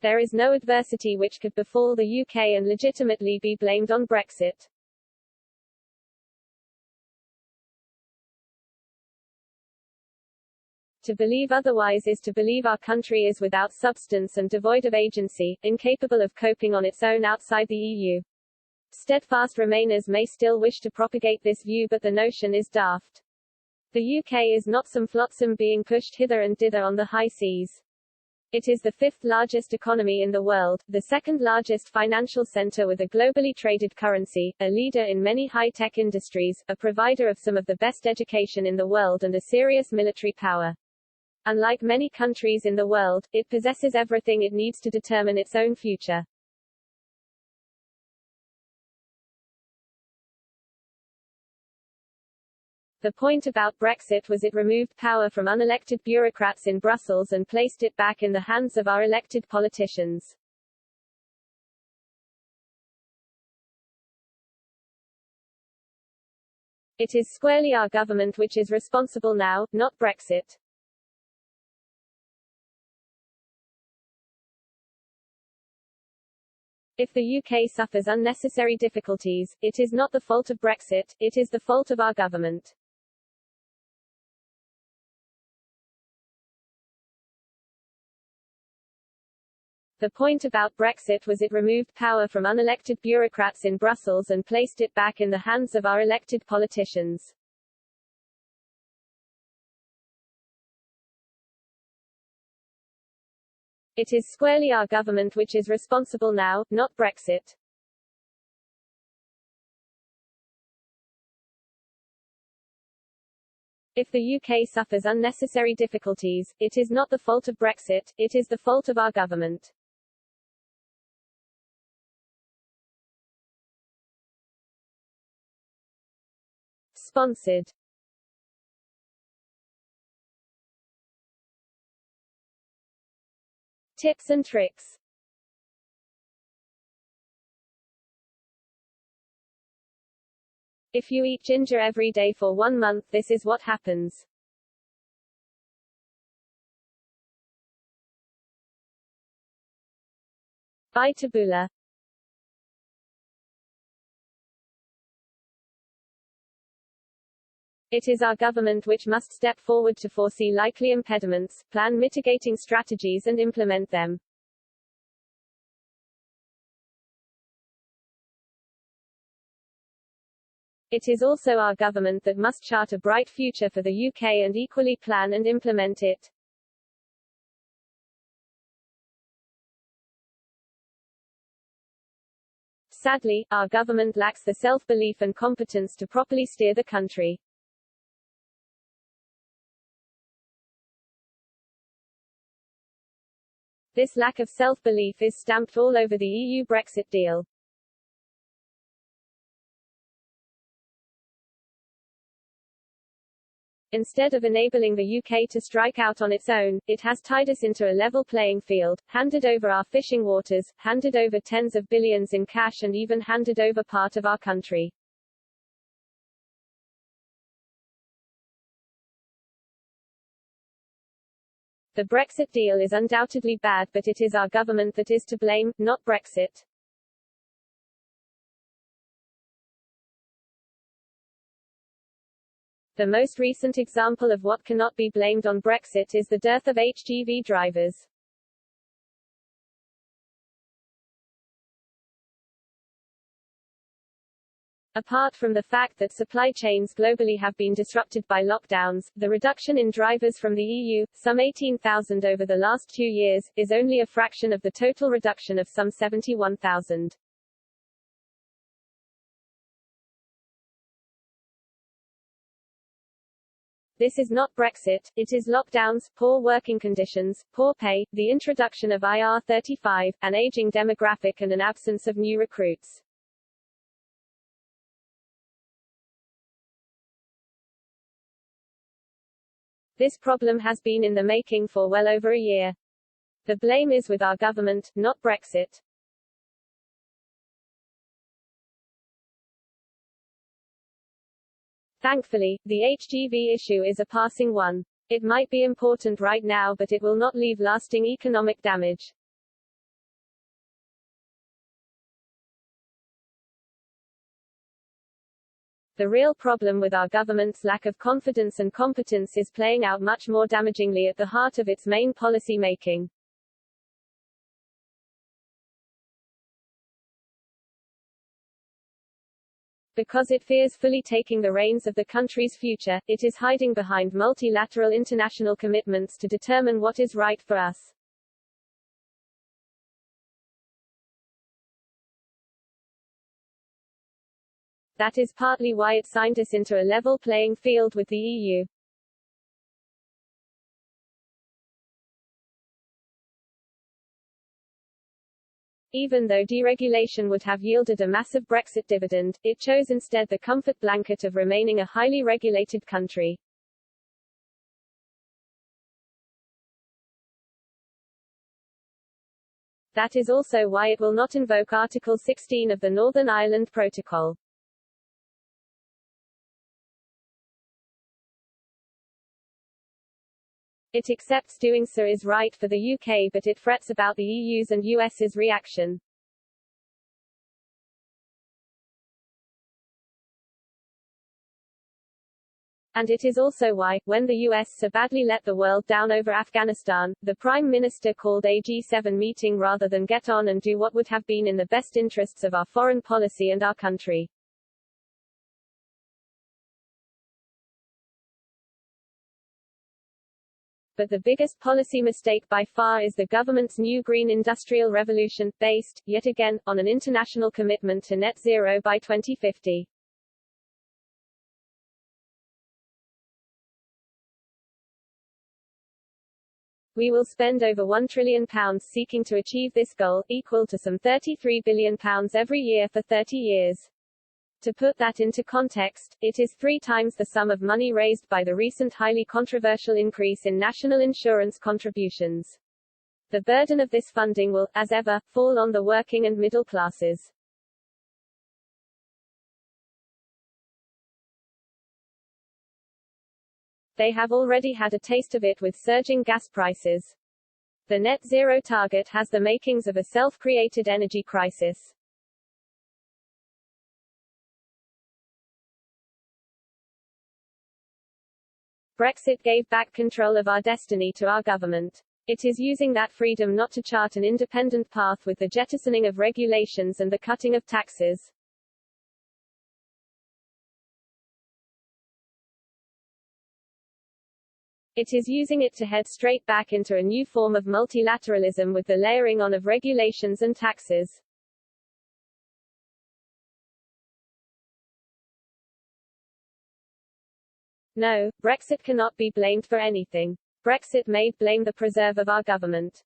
There is no adversity which could befall the UK and legitimately be blamed on Brexit. To believe otherwise is to believe our country is without substance and devoid of agency, incapable of coping on its own outside the EU. Steadfast Remainers may still wish to propagate this view, but the notion is daft. The UK is not some flotsam being pushed hither and thither on the high seas. It is the fifth largest economy in the world, the second largest financial center with a globally traded currency, a leader in many high-tech industries, a provider of some of the best education in the world and a serious military power. Unlike many countries in the world, it possesses everything it needs to determine its own future. The point about Brexit was it removed power from unelected bureaucrats in Brussels and placed it back in the hands of our elected politicians. It is squarely our government which is responsible now, not Brexit. If the UK suffers unnecessary difficulties, it is not the fault of Brexit, it is the fault of our government. The point about Brexit was it removed power from unelected bureaucrats in Brussels and placed it back in the hands of our elected politicians. It is squarely our government which is responsible now, not Brexit. If the UK suffers unnecessary difficulties, it is not the fault of Brexit, it is the fault of our government. Sponsored. Tips and tricks. If you eat ginger every day for 1 month, this is what happens. By Taboola. It is our government which must step forward to foresee likely impediments, plan mitigating strategies and implement them. It is also our government that must chart a bright future for the UK and equally plan and implement it. Sadly, our government lacks the self-belief and competence to properly steer the country. This lack of self-belief is stamped all over the EU Brexit deal. Instead of enabling the UK to strike out on its own, it has tied us into a level playing field, handed over our fishing waters, handed over tens of billions in cash and even handed over part of our country. The Brexit deal is undoubtedly bad, but it is our government that is to blame, not Brexit. The most recent example of what cannot be blamed on Brexit is the dearth of HGV drivers. Apart from the fact that supply chains globally have been disrupted by lockdowns, the reduction in drivers from the EU, some 18,000 over the last 2 years, is only a fraction of the total reduction of some 71,000. This is not Brexit, it is lockdowns, poor working conditions, poor pay, the introduction of IR35, an aging demographic and an absence of new recruits. This problem has been in the making for well over a year. The blame is with our government, not Brexit. Thankfully, the HGV issue is a passing one. It might be important right now, but it will not leave lasting economic damage. The real problem with our government's lack of confidence and competence is playing out much more damagingly at the heart of its main policy making. Because it fears fully taking the reins of the country's future, it is hiding behind multilateral international commitments to determine what is right for us. That is partly why it signed us into a level playing field with the EU. Even though deregulation would have yielded a massive Brexit dividend, it chose instead the comfort blanket of remaining a highly regulated country. That is also why it will not invoke Article 16 of the Northern Ireland Protocol. It accepts doing so is right for the UK, but it frets about the EU's and US's reaction. And it is also why, when the US so badly let the world down over Afghanistan, the Prime Minister called a G7 meeting rather than get on and do what would have been in the best interests of our foreign policy and our country. But the biggest policy mistake by far is the government's new Green Industrial Revolution, based, yet again, on an international commitment to net zero by 2050. We will spend over £1 trillion seeking to achieve this goal, equal to some £33 billion every year for 30 years. To put that into context, it is 3 times the sum of money raised by the recent highly controversial increase in national insurance contributions. The burden of this funding will, as ever, fall on the working and middle classes. They have already had a taste of it with surging gas prices. The net zero target has the makings of a self-created energy crisis. Brexit gave back control of our destiny to our government. It is using that freedom not to chart an independent path with the jettisoning of regulations and the cutting of taxes. It is using it to head straight back into a new form of multilateralism with the layering on of regulations and taxes. No, Brexit cannot be blamed for anything. Brexit may blame the preserve of our government.